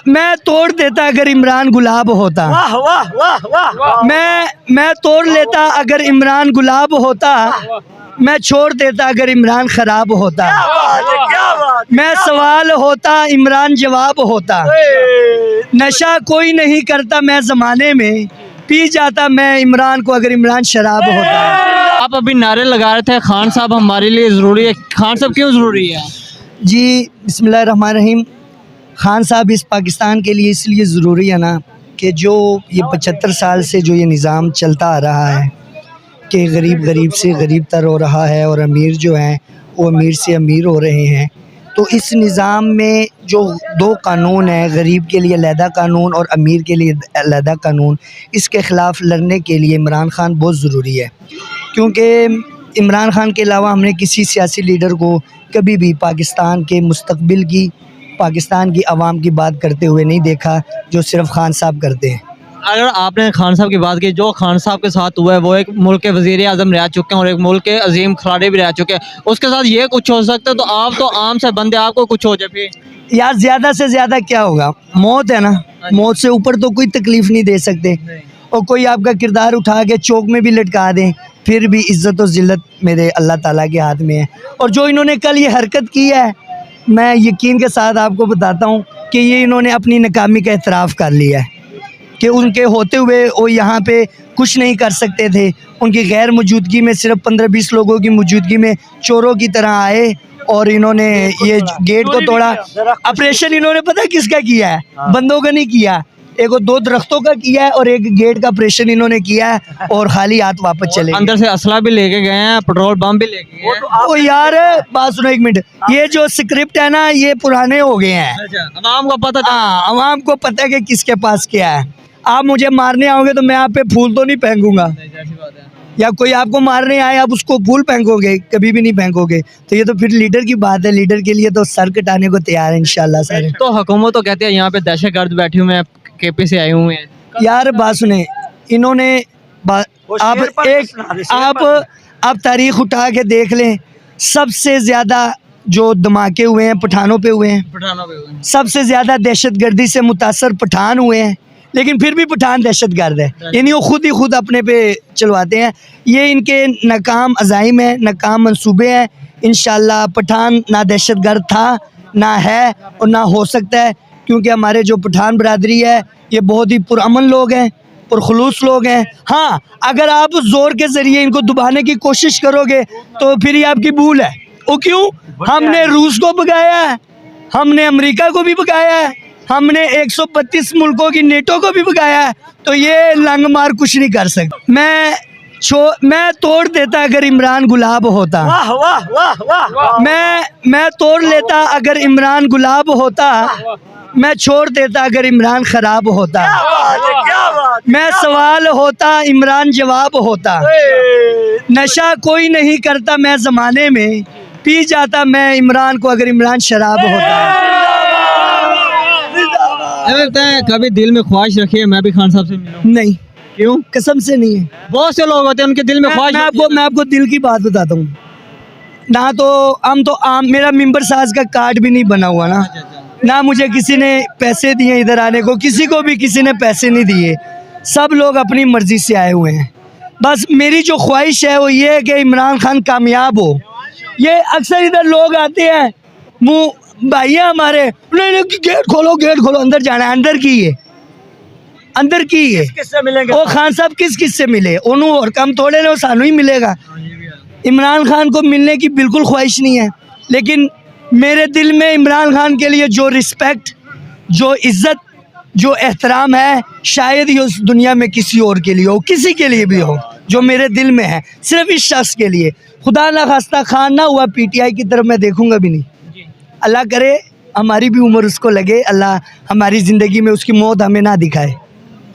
मैं तोड़ देता अगर इमरान गुलाब होता। वाह वाह वाह वाह। मैं तोड़ लेता अगर इमरान गुलाब होता। मैं छोड़ देता अगर इमरान खराब होता। क्या बात है, क्या बात है। मैं सवाल होता इमरान जवाब होता। नशा कोई नहीं करता मैं ज़माने में, पी जाता मैं इमरान को अगर इमरान शराब होता। आप अभी नारे लगा रहे थे खान साहब हमारे लिए ज़रूरी है, खान साहब क्यों ज़रूरी है? जी बिस्मिल्लाहिर्रहमानिर्रहीम। खान साहब इस पाकिस्तान के लिए इसलिए ज़रूरी है ना कि जो ये 75 साल से जो ये निज़ाम चलता आ रहा है कि गरीब गरीब से गरीब तर हो रहा है और अमीर जो हैं वो अमीर से अमीर हो रहे हैं। तो इस निज़ाम में जो दो कानून हैं, गरीब के लिए अलहदा कानून और अमीर के लिए अलहदा कानून, इसके ख़िलाफ़ लड़ने के लिए इमरान खान बहुत ज़रूरी है। क्योंकि इमरान खान के अलावा हमने किसी सियासी लीडर को कभी भी पाकिस्तान के मुस्तक़बिल की, पाकिस्तान की आवाम की बात करते हुए नहीं देखा जो सिर्फ़ खान साहब करते हैं। अगर आपने खान साहब की बात की, जो खान साहब के साथ हुआ है वो एक मुल्क के वज़ीर आज़म रह चुके हैं और एक मुल्क के अजीम खिलाड़ी भी रह चुके हैं, उसके साथ ये कुछ हो सकता है, तो आप तो आम से बंदे, आपको कुछ हो जाए फिर यार ज़्यादा से ज़्यादा क्या होगा, मौत है ना, मौत से ऊपर तो कोई तकलीफ़ नहीं दे सकते। और कोई आपका किरदार उठा के चौक में भी लटका दें फिर भी इज़्ज़त और ज़िल्लत मेरे अल्लाह ताला के हाथ में है। और जो इन्होंने कल ये हरकत की है, मैं यकीन के साथ आपको बताता हूँ कि ये इन्होंने अपनी नाकामी का एतराफ़ कर लिया है कि उनके होते हुए वो यहाँ पे कुछ नहीं कर सकते थे। उनकी गैर मौजूदगी में, सिर्फ 15-20 लोगों की मौजूदगी में चोरों की तरह आए और इन्होंने ये गेट को तोड़ा। ऑपरेशन इन्होंने पता किसका किया है? बंदों का नहीं किया, एक वो 2 दरख्तों का किया है और एक गेट का ऑपरेशन इन्होंने किया है और खाली हाथ वापस चले गए। अंदर से असला भी लेके गए हैं, पेट्रोल बम भी लेके गए हैं। ओ यार बात सुनो एक मिनट, ये जो स्क्रिप्ट है ना ये पुराने हो गए हैं। अवाम को पता था। हाँ, अवाम को पता है कि किसके पास क्या है। आप मुझे मारने आओगे तो मैं आप पे फूल तो नहीं फेंकूंगा, या कोई आपको मारने आए आप उसको फूल फेंकोगे? कभी भी नहीं फेंकोगे। तो ये तो फिर लीडर की बात है, लीडर के लिए तो सर कटाने को तैयार है इंशाल्लाह सारे। तो हुकूमत तो कहते हैं यहाँ पे दहशतगर्द बैठे हुए हैं, केपी से आए हुए हैं। यार बात सुने, इन्होंने आप तारीख उठा के देख लें, सबसे ज़्यादा जो धमाके हुए हैं पठानों पे हुए हैं। सबसे ज़्यादा दहशतगर्दी से मुतासर पठान हुए हैं, लेकिन फिर भी पठान दहशतगर्द है, यानी वो खुद अपने पे चलवाते हैं। ये इनके नाकाम अज़ाइम है, नाकाम मंसूबे हैं। इंशाल्लाह पठान ना दहशतगर्द था, ना है और ना हो सकता है, क्योंकि हमारे जो पठान बरादरी है ये बहुत ही पुरअमन लोग हैं, पुरखलूस लोग हैं। हाँ, अगर आप ज़ोर के ज़रिए इनको दबाने की कोशिश करोगे तो फिर ये आपकी भूल है। वो क्यों? हमने रूस को भगाया है, हमने अमेरिका को भी भगाया है, हमने 132 मुल्कों की नेटो को भी भगाया है, तो ये लंग मार कुछ नहीं कर सकते। मैं तोड़ देता अगर इमरान गुलाब होता। वाह वाह वाह वाह। मैं तोड़ लेता अगर इमरान गुलाब होता। मैं छोड़ देता अगर इमरान खराब होता। क्या बात है, क्या बात है। मैं सवाल होता इमरान जवाब होता। नशा कोई नहीं करता मैं ज़माने में, पी जाता मैं इमरान को अगर इमरान शराब होता। कभी दिल में ख्वाहिश रखी है मैं भी खान साहब से मिलूं? नहीं, क्यों? कसम से नहीं है। बहुत से लोग होते हैं उनके दिल में ख्वाहिश। मैं आपको दिल की बात बताता हूँ ना, तो हम तो आम, मेरा मेंबर साज का कार्ड भी नहीं बना हुआ ना मुझे किसी ने पैसे दिए इधर आने को, किसी को भी किसी ने पैसे नहीं दिए, सब लोग अपनी मर्जी से आए हुए हैं। बस मेरी जो ख्वाहिश है वो ये है कि इमरान खान कामयाब हो। ये अक्सर इधर लोग आते हैं, मुँह भाई हमारे, नहीं गेट खोलो अंदर जाना है, अंदर की है किससे मिलेंगे? ओ खान साहब किस से मिले? ओनू और कम थोड़े ने, सानू ही मिलेगा। इमरान खान को मिलने की बिल्कुल ख्वाहिश नहीं है, लेकिन मेरे दिल में इमरान खान के लिए जो रिस्पेक्ट, जो इज़्ज़त, जो एहतराम है, शायद ही उस दुनिया में किसी और के लिए हो, किसी के लिए भी हो, जो मेरे दिल में है, सिर्फ इस शख्स के लिए। खुदा ना खास्ता खान ना हुआ PTI की तरफ मैं देखूंगा भी नहीं। अल्लाह करे हमारी भी उम्र उसको लगे, अल्लाह हमारी ज़िंदगी में उसकी मौत हमें ना दिखाए।